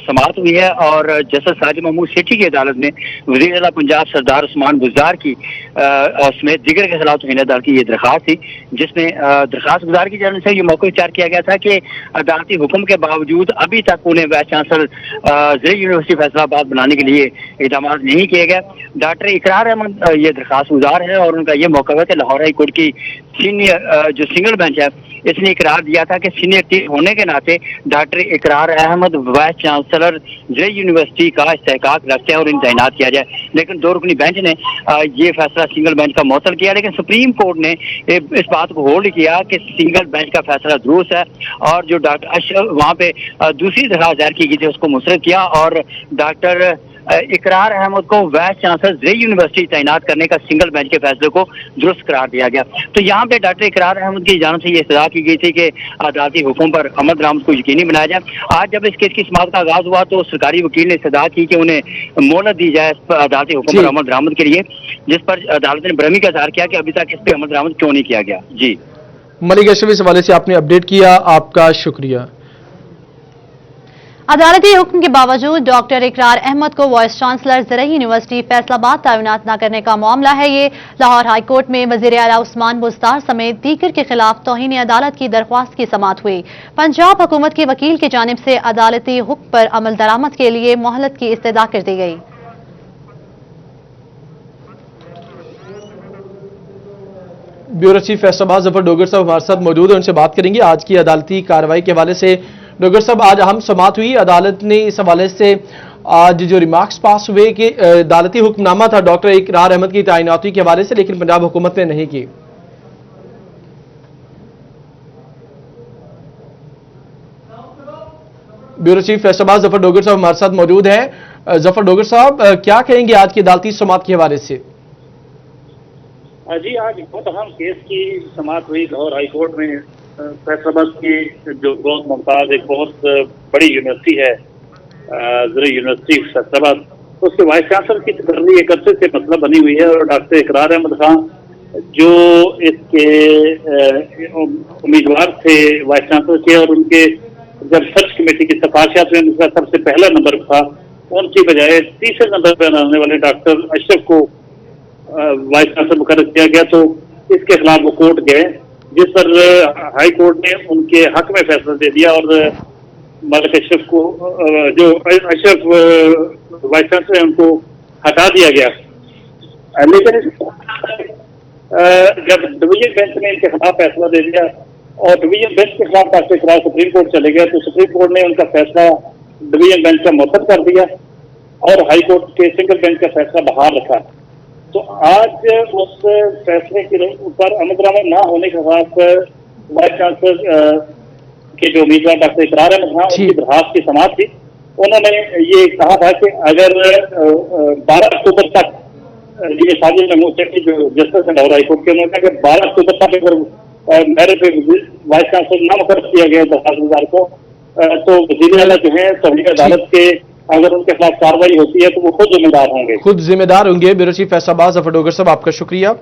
समाअत हुई है और जस्टिस साजिद महमूद सेठी की अदालत ने वज़ीर आला पंजाब सरदार उस्मान बुज़दार की समेत दीगर के खिलाफ तौहीन अदालत की ये दरख्वास्त थी, जिसमें दरख्वास्त गुजार की जाने से ये मौक़िफ़ इख्तियार किया गया था कि अदालती हुक्म के बावजूद अभी तक उन्हें वाइस चांसलर ज़रई यूनिवर्सिटी फैसलाबाद बनाने के लिए इक़दाम नहीं किए गए। डॉक्टर इकरार अहमद ये दरख्वास्त गुजार है और उनका ये मौक़िफ़ है कि लाहौर हाई कोर्ट की सीनियर जो सिंगल बेंच है इसने इकरार दिया था कि सीनियर होने के नाते डॉक्टर इकरार अहमद वाइस चांसलर ज़रई यूनिवर्सिटी का इस्तेहकाक रखते हैं और इन्हें तैनात किया जाए, लेकिन दो रुकनी बेंच ने ये फैसला सिंगल बेंच का मुअत्तल किया। लेकिन सुप्रीम कोर्ट ने इस बात को होल्ड किया कि सिंगल बेंच का फैसला दुरुस्त है और जो डॉक्टर अशरफ वहाँ पे दूसरी दरख्वास्त दायर की गई थी उसको मुस्तरद किया और डॉक्टर इकरार अहमद को वाइस चांसलर ज़रई यूनिवर्सिटी तैनात करने का सिंगल बेंच के फैसले को दुरुस्त करार दिया गया। तो यहाँ पे डॉक्टर इकरार अहमद की जानिब से ये इस्तदा की गई थी कि अदालती हुक्म पर अमल दरामद को यकीनी बनाया जाए। आज जब इस केस की समाअत का आगाज हुआ तो सरकारी वकील ने इस्तदा की कि उन्हें मोहलत दी जाए अदालती हुक्म पर अमल दरामद के लिए, जिस पर अदालत ने भ्रमी का इज़हार किया कि अभी तक इस पर अमल दरामद क्यों नहीं किया गया। जी मलिक अशरफ, इस हवाले से आपने अपडेट किया, आपका शुक्रिया। अदालती हुक्म के बावजूद डॉक्टर इकरार अहमद को वाइस चांसलर ज़रई यूनिवर्सिटी फैसलाबाद तैनात न करने का मामला है। ये लाहौर हाई कोर्ट में वज़ीर आला उस्मान बुज़दार समेत दीगर के खिलाफ तौहीन अदालत की दरख्वास्त की समाअत हुई। पंजाब हुकूमत के वकील की जानिब से अदालती हुक्म पर अमल दरामद के लिए मोहलत की इस्तदा कर दी गई। ब्यूरो चीफ फैसलाबाद जफर डोगर साहब हमारे साथ मौजूद है, उनसे बात करेंगे आज की अदालती कार्रवाई के हवाले से। डोगर साहब, आज अहम समाअत हुई, अदालत ने इस हवाले से आज जो रिमार्क्स पास हुए कि अदालती हुक्मनामा था डॉक्टर इकरार अहमद की तैनाती के हवाले से, लेकिन पंजाब हुकूमत ने नहीं की। ब्यूरो चीफ फैसलाबाद जफर डोगर साहब हमारे साथ मौजूद हैं। जफर डोगर साहब, क्या कहेंगे आज की अदालती समाअत के हवाले से? जी, आज बहुत अहम केस की समाअत हुई लाहौर हाई कोर्ट में। फैसलाबाद की जो बहुत मुमताज एक बहुत बड़ी यूनिवर्सिटी है ज़रई यूनिवर्सिटी फैसलाबाद, उसके वाइस चांसलर की तकर्री एक अरसे से मसला बनी हुई है और डॉक्टर इकरार अहमद खान जो इसके उम्मीदवार थे वाइस चांसलर के और उनके जब सर्च कमेटी की सिफारिशात में उनका सबसे पहला नंबर था, उनकी बजाय तीसरे नंबर पर आने वाले डॉक्टर अशरफ को वाइस चांसलर मुकर्रर किया गया। तो इसके खिलाफ वो कोर्ट गए, जिस पर हाई कोर्ट ने उनके हक में फैसला दे दिया और मलिक अशरफ को जो अशरफ वाइस चांसलर है उनको हटा दिया गया। लेकिन जब डिवीजन बेंच ने इनके खिलाफ फैसला दे दिया और डिवीजन बेंच के खिलाफ डॉक्टर इकरार सुप्रीम कोर्ट चले गए, तो सुप्रीम कोर्ट ने उनका फैसला डिवीजन बेंच का मुअत्तल कर दिया और हाई कोर्ट के सिंगल बेंच का फैसला बहाल रखा। तो आज उस फैसले के ऊपर अमल दरामद न होने के खिलाफ वाइस चांसलर के जो उम्मीदवार डॉक्टर इकरार अहमद खान उनकी दरख्वास्त की समाअत थी। उन्होंने ये कहा था कि अगर 12 अक्टूबर तक ये साजिद महमूद सेठी जो जस्टिस है लाहौर हाई कोर्ट के, उन्होंने कहा कि 12 अक्टूबर तक अगर मेरे पे वाइस चांसलर न मुकर्रर किया गया दरख्वास्त गुजार को, तो वज़ीर आला जो है तौहीन अदालत के अगर उनके खिलाफ कार्रवाई होती है तो वो खुद जिम्मेदार होंगे। खुद जिम्मेदार होंगे। ब्यूरो चीफ फैसलाबाद जफर डोगर साहब, आपका शुक्रिया।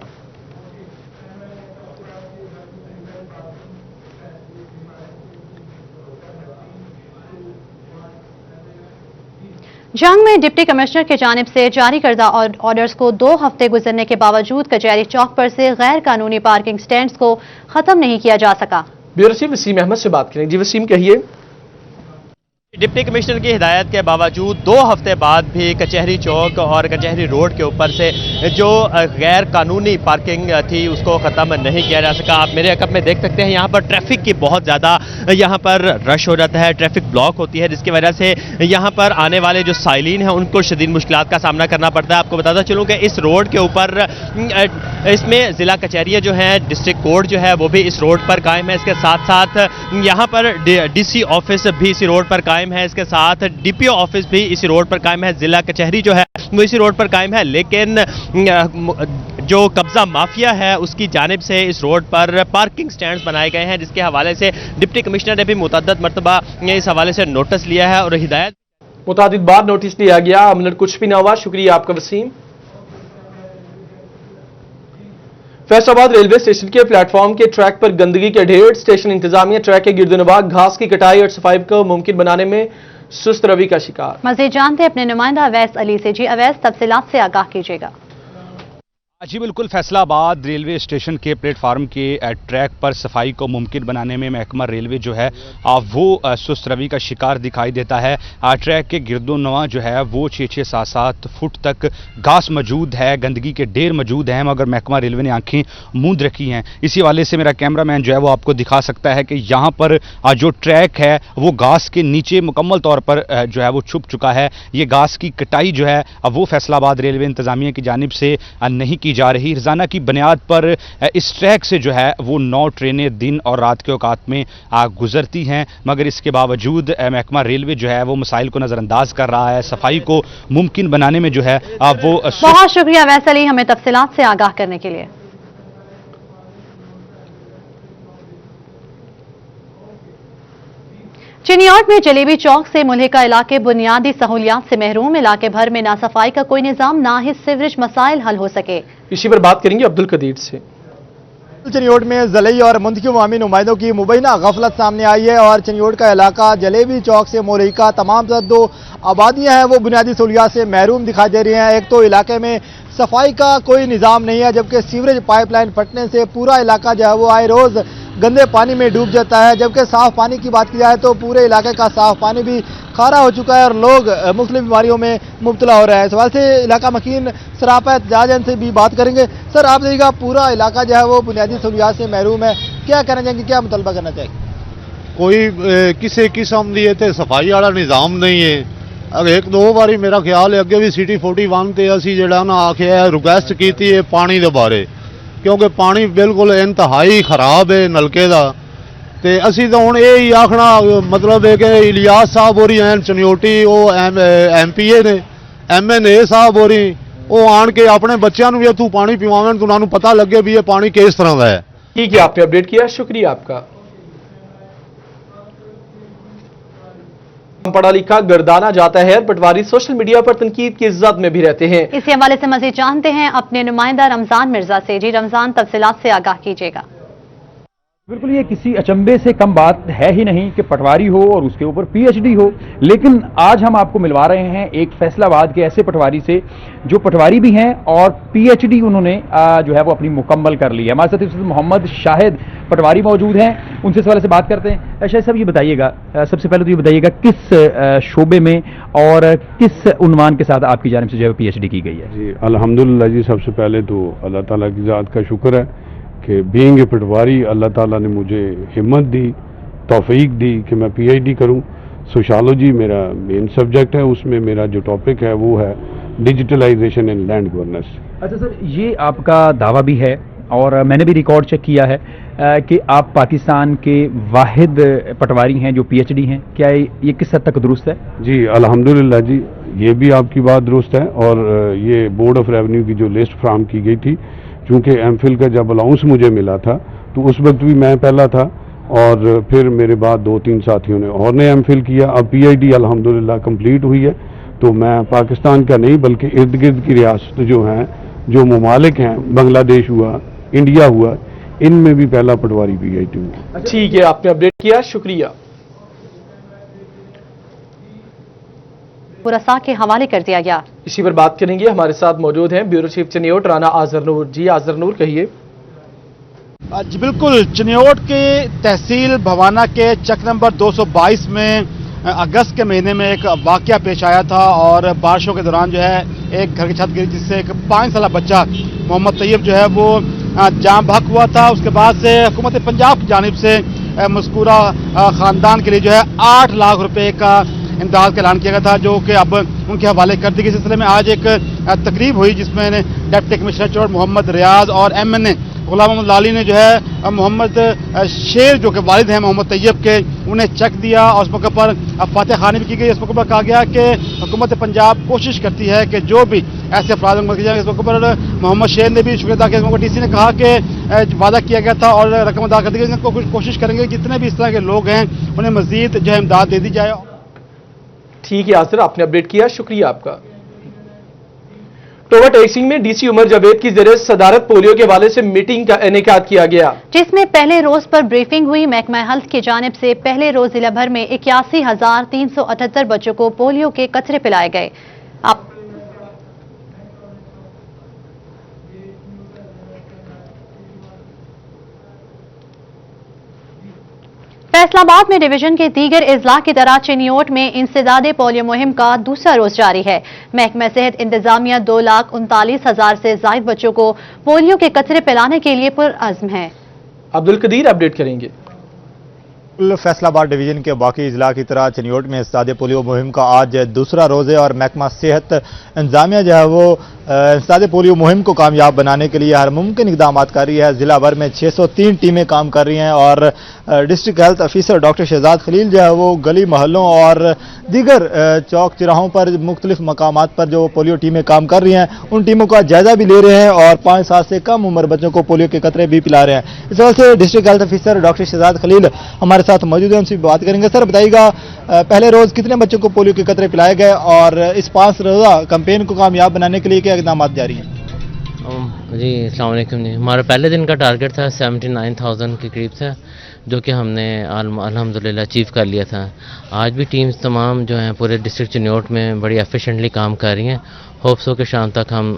जंग में डिप्टी कमिश्नर की जानिब से जारी करदा ऑर्डर्स को 2 हफ्ते गुजरने के बावजूद कचहरी चौक पर से गैर कानूनी पार्किंग स्टैंड्स को खत्म नहीं किया जा सका। ब्यूरो चीफ वसीम अहमद से बात करें। जी वसीम, कहिए। डिप्टी कमिश्नर की हिदायत के बावजूद 2 हफ्ते बाद भी कचहरी चौक और कचहरी रोड के ऊपर से जो गैर कानूनी पार्किंग थी उसको ख़त्म नहीं किया जा सका। आप मेरे अकब में देख सकते हैं यहाँ पर ट्रैफिक की बहुत ज़्यादा यहाँ पर रश हो जाता है, ट्रैफिक ब्लॉक होती है, जिसकी वजह से यहाँ पर आने वाले जो साइलिन हैं उनको शदीद मुश्किलात का सामना करना पड़ता है। आपको बताता चलूँ कि इस रोड के ऊपर इसमें ज़िला कचहरियाँ जो हैं, डिस्ट्रिक्ट कोर्ट जो है वो भी इस रोड पर कायम है। इसके साथ साथ यहाँ पर DC ऑफिस भी इसी रोड पर कायम है, इसके साथ DPO ऑफिस भी इसी रोड पर कायम है, जिला कचहरी जो है वो इसी रोड पर कायम है। लेकिन जो कब्जा माफिया है उसकी जानिब से इस रोड पर पार्किंग स्टैंड्स बनाए गए हैं, जिसके हवाले से डिप्टी कमिश्नर ने भी मुतअद्दिद मरतबा इस हवाले से नोटिस लिया है और हिदायत मुतअद्दिद बार नोटिस दिया गया, मिनट कुछ भी ना हुआ। शुक्रिया आपका वसीम। फैसलाबाद रेलवे स्टेशन के प्लेटफॉर्म के ट्रैक पर गंदगी के ढेर, स्टेशन इंतजामिया ट्रैक के गिर्दोनवां घास की कटाई और सफाई को मुमकिन बनाने में सुस्त रवि का शिकार। मज़ीद जानते अपने नुमाइंदा अवैस अली से। जी अवैस, तफसीलात से आगाह कीजिएगा। जी बिल्कुल, फैसलाबाद रेलवे स्टेशन के प्लेटफार्म के ट्रैक पर सफाई को मुमकिन बनाने में महकमा रेलवे जो है वो सुस्त रवि का शिकार दिखाई देता है। ट्रैक के गिरदोनवा जो है वो 6-6, 7-7 फुट तक घास मौजूद है, गंदगी के ढेर मौजूद हैं, मगर महकमा रेलवे ने आंखें मूंद रखी हैं। इसी वाले से मेरा कैमरामैन जो है वो आपको दिखा सकता है कि यहाँ पर जो ट्रैक है वो घास के नीचे मुकम्मल तौर पर जो है वो छुप चुका है। ये घास की कटाई जो है वो फैसलाबाद रेलवे इंतजामिया की जानिब से नहीं की जा रही। रोजाना की बुनियाद पर इस ट्रैक से जो है वो 9 ट्रेनें दिन और रात के औकात में गुजरती हैं, मगर इसके बावजूद महकमा रेलवे जो है वो मसाइल को नजरअंदाज कर रहा है। सफाई को मुमकिन बनाने में जो है वो बहुत शुक्रिया वैसे अली हमें तफसीलात से आगाह करने के लिए। चिनियाट में जलेबी चौक से मुल्हिका इलाके बुनियादी सहूलियात से महरूम, इलाके भर में ना सफाई का कोई निजाम, ना ही सीवरेज मसाइल हल हो सके। इसी पर बात करेंगे अब्दुल कदीर से। चिनियोट में जलई और मुंतखब अवामी नुमाइंदों की मुबैना गफलत सामने आई है और चिनियोट का इलाका जलेबी चौक से मुल्हिका तमाम जो आबादियां हैं वो बुनियादी सहूलियात से महरूम दिखाई दे रही हैं। एक तो इलाके में सफाई का कोई निज़ाम नहीं है, जबकि सीवरेज पाइपलाइन फटने से पूरा इलाका जो है वो आए रोज़ गंदे पानी में डूब जाता है। जबकि साफ पानी की बात की जाए तो पूरे इलाके का साफ पानी भी खारा हो चुका है और लोग मुख्तलिफ बीमारियों में मुब्तला हो रहे हैं। इस सवाल से इलाका मकीन सराफत जाजन से भी बात करेंगे। सर, आप देखिएगा पूरा इलाका जो है वो बुनियादी सहूलियात से महरूम है, क्या कहना चाहेंगे, क्या मुतलबा करना चाहिए? कोई किसी किस्म की इतने सफाई वाला निज़ाम नहीं है। एक दो बारी मेरा ख्याल है अगे भी सिटी 41 ते असी जिहड़ा ना आखिया रिक्वेस्ट की है पानी के बारे, क्योंकि पानी बिल्कुल इंतहाई खराब है नलके का। तो असी तो हुण यही आखना मतलब है कि इलियास साहब होरी हैं चनियोटी, वो MPA ने, MNA साहब होरी, वो आन के अपने बच्चों भी इतों पानी पिवावें तो उन्होंने पता लगे भी ये पानी किस तरह का है। ठीक है, आपने अपडेट किया, शुक्रिया आपका। पढ़ा लिखा गर्दाना जाता है, पटवारी सोशल मीडिया पर तनकीद की इज्जत में भी रहते हैं। इसी हवाले से मजीद जानते हैं अपने नुमाइंदा रमजान मिर्जा से। जी रमजान, तफसीलात से आगाह कीजिएगा। बिल्कुल, ये किसी अचंभे से कम बात है ही नहीं कि पटवारी हो और उसके ऊपर PhD हो, लेकिन आज हम आपको मिलवा रहे हैं एक फैसलाबाद के ऐसे पटवारी से जो पटवारी भी हैं और PhD उन्होंने जो है वो अपनी मुकम्मल कर ली है। हमारे साथ मोहम्मद शाहिद पटवारी मौजूद हैं, उनसे इस वाले से बात करते हैं। शाहिद साहब, ये बताइएगा, सबसे पहले तो ये बताइएगा किस शोबे में और किस उन्वान के साथ आपकी जानिब से जो है PhD की गई है? जी अल्हम्दुलिल्लाह जी, सबसे पहले तो अल्लाह ताला की ज़ात का शुक्र है कि बीइंग ए पटवारी अल्लाह ताला ने मुझे हिम्मत दी, तौफीक दी कि मैं PhD करूं। सोशियोलॉजी मेरा मेन सब्जेक्ट है, उसमें मेरा जो टॉपिक है वो है डिजिटलाइजेशन एंड लैंड गवर्नेंस। अच्छा सर, ये आपका दावा भी है और मैंने भी रिकॉर्ड चेक किया है कि आप पाकिस्तान के वाहिद पटवारी हैं जो PhD हैं, क्या ये किस हद तक दुरुस्त है? जी अल्हम्दुलिल्लाह जी, ये भी आपकी बात दुरुस्त है और ये बोर्ड ऑफ रेवेन्यू की जो लिस्ट फ्राहम की गई थी, चूँकि MPhil का जब अलाउंस मुझे मिला था तो उस वक्त भी मैं पहला था और फिर मेरे बाद 2-3 साथियों ने और ने MPhil किया। अब PhD अल्हम्दुलिल्लाह कंप्लीट हुई है, तो मैं पाकिस्तान का नहीं बल्कि इर्द गिर्द की रियासत जो हैं, जो ममालिक हैं, बांग्लादेश हुआ, इंडिया हुआ, इनमें भी पहला पटवारी PhD हुआ। ठीक है, आपने अपडेट किया, शुक्रिया। पूरा सा के हवाले कर दिया गया। इसी पर बात करेंगे, हमारे साथ मौजूद हैं ब्यूरो चीफ चिनियोट राना आजर नूर। जी आजर नूर, कहिए। जी बिल्कुल, चिनियोट के तहसील भवाना के चक नंबर 222 में अगस्त के महीने में एक वाकया पेश आया था और बारिशों के दौरान जो है एक घर की छत गिरी जिससे एक 5 साला बच्चा मोहम्मद तैयब जो है वो जान बहक हुआ था। उसके बाद से हुकूमत पंजाब की जानिब से मज़कूरा ख़ानदान के लिए जो है 8 लाख रुपए का इमदाद का ऐलान किया गया था, जो कि अब उनके हवाले कर दी गई। सिलसिले में आज एक तकरीब हुई जिसमें डिप्टी कमिश्नर चौड़ मोहम्मद रियाज और MNA गुलाम मोहम्मद लाली ने जो है मोहम्मद शेर जो कि वालिद हैं मोहम्मद तैयब के, उन्हें चेक दिया और इस मौके पर फातह खानी भी की गई। इस मौके पर कहा गया कि हुकूमत पंजाब कोशिश करती है कि जो भी ऐसे अपराध किए जाए। इस मौके पर मोहम्मद शेर ने भी शुक्रिया अदा किया। इस मौके DC ने कहा कि वादा किया गया था और रकम अदा कर दी गई। कोशिश करेंगे जितने भी इस तरह के लोग हैं उन्हें मजीद जो है इमदाद दे दी जाए। ठीक है यासिर, आपने अपडेट किया, शुक्रिया आपका। टोबा टेक्सिंग में DC उमर जावेद की ज़रिए सदारत पोलियो के हवाले से मीटिंग का इनेकाद किया गया, जिसमें पहले रोज पर ब्रीफिंग हुई। महकमा हेल्थ की जानिब से पहले रोज जिला भर में 81,378 बच्चों को पोलियो के कतरे पिलाए गए। फैसलाबाद में डिवीजन के दीगर अजला की तरह चिन्योट में इंसदादे पोलियो मुहिम का दूसरा रोज जारी है। महकमा सेहत इंतजामिया 2,39,000 से ज्यादा बच्चों को पोलियो के कतरे पिलाने के लिए पुरअज़्म है। अब्दुल कदीर अपडेट करेंगे। फैसलाबाद डिवीजन के बाकी अजला की तरह चिन्योट में इंसदादे पोलियो मुहिम का आज दूसरा रोज़ है और महकमा सेहत इंतजामिया जो है वो इंसदादे पोलियो मुहिम को कामयाब बनाने के लिए हर मुमकिन इक़दाम कर रही है। जिला भर में 603 टीमें काम कर रही हैं और district health officer doctor Shahzad Khalil जो है वो गली मोहल्लों और दीगर चौक चौराहों पर मुख्तलिफ मकामात पर जो पोलियो टीमें काम कर रही हैं उन टीमों का जायजा भी ले रहे हैं और 5 साल से कम उम्र बच्चों को पोलियो के कतरे भी पिला रहे हैं। इस वजह से district health officer doctor Shahzad Khalil हमारे साथ मौजूद है, उनसे बात करेंगे। सर बताइएगा, पहले रोज कितने बच्चों को पोलियो के कतरे पिलाए गए और इस 5 रोज़ा कैंपेन को कामयाब बनाने के लिए क्या इक़दाम जारी हैं? जी अस्सलाम वालेकुम जी, हमारा पहले दिन का टारगेट था 79,000 के करीब था, जो कि हमने अल्हम्दुलिल्लाह अचीव कर लिया था। आज भी टीम्स तमाम जो हैं पूरे डिस्ट्रिक्ट चिन्योट में बड़ी एफिशिएंटली काम कर रही हैं। होप्स हो कि शाम तक हम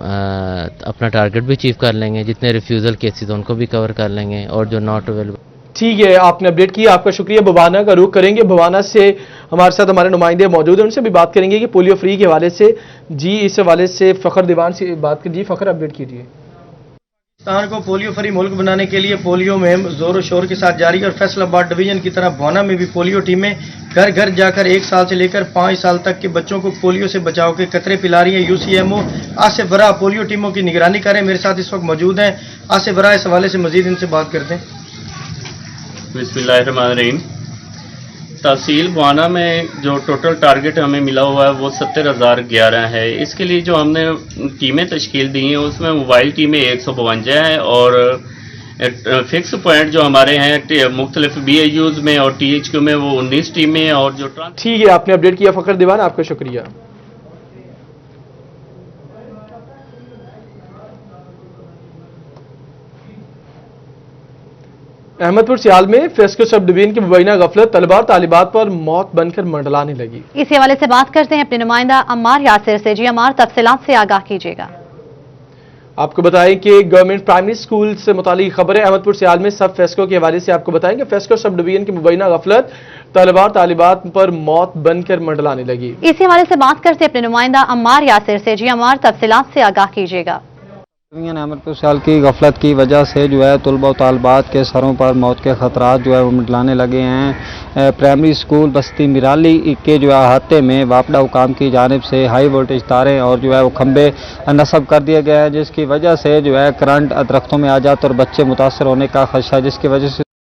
अपना टारगेट भी अचीव कर लेंगे, जितने रिफ्यूज़ल केसेस उनको भी कवर कर लेंगे और जो नॉट अवेलेबल। ठीक है, आपने अपडेट किया, आपका शुक्रिया। भवाना का रुख करेंगे। भवाना से हमारे साथ हमारे नुमाइंदे मौजूद हैं, उनसे भी बात करेंगे कि पोलियो फ्री के हवाले से। जी, इस हवाले से फखर दीवान से बात कीजिए। फखर अपडेट कीजिए। पाकिस्तान को पोलियो फ्री मुल्क बनाने के लिए पोलियो मुहिम जोर और शोर के साथ जारी और फैसलाबाद डिवीजन की तरह भवाना में भी पोलियो टीमें घर घर जाकर 1 साल से लेकर 5 साल तक के बच्चों को पोलियो से बचाव के कतरे पिला रही है। UCMO आसिफ बरा पोलियो टीमों की निगरानी करें, मेरे साथ इस वक्त मौजूद हैं। आसिफ बरा, इस हवाले से मजीद इनसे बात करते हैं। बिस्मिल्लाहिर्रहमानिर्रहीम। तहसील भवाना में जो टोटल टारगेट हमें मिला हुआ है वो 70,011 है। इसके लिए जो हमने टीमें तश्कील दी हैं उसमें मोबाइल टीमें 152 हैं और फिक्स पॉइंट जो हमारे हैं मुख्तलिफ BIUs में और THQ में वो 19 टीमें हैं और जो ठीक है, आपने अपडेट किया फखर दीवान, आपका शुक्रिया। अहमदपुर सियाल में फेस्को सब डिवीजन की मुबैना गफलत तलबा तालिबात पर मौत बनकर मंडलाने लगी। इसी हवाले से बात करते हैं अपने नुमाइंदा अम्मार यासिर से। जी अम्मार, तफसीलात से आगाह कीजिएगा। आपको बताएं कि गवर्नमेंट प्राइमरी स्कूल से मुतालिक खबर है। अहमदपुर सियाल में सब फेस्को के हवाले से आपको बताएंगे फेस्को सब डिवीजन की मुबैना गफलत तलबा तालिबात पर मौत बनकर मंडलाने लगी। इसी हवाले से बात करते हैं अपने नुमाइंदा अम्मार यासिर से। जी अम्मार, तफसीलात से आगाह कीजिएगा। अहमदपुर सियाल की गफलत की वजह से जो है तलबा व तालिबात के सरों पर मौत के खतरात जो है वो मंडलाने लगे हैं। प्राइमरी स्कूल बस्ती मिराली के जो है अहाते में वापडा हुकाम की जानिब से हाई वोल्टेज तारें और जो है वो खंबे नस्ब कर दिए गए हैं, जिसकी वजह से जो है करंट दरख्तों में आ जाता और बच्चे मुतासर होने का खदशा, जिसकी वजह से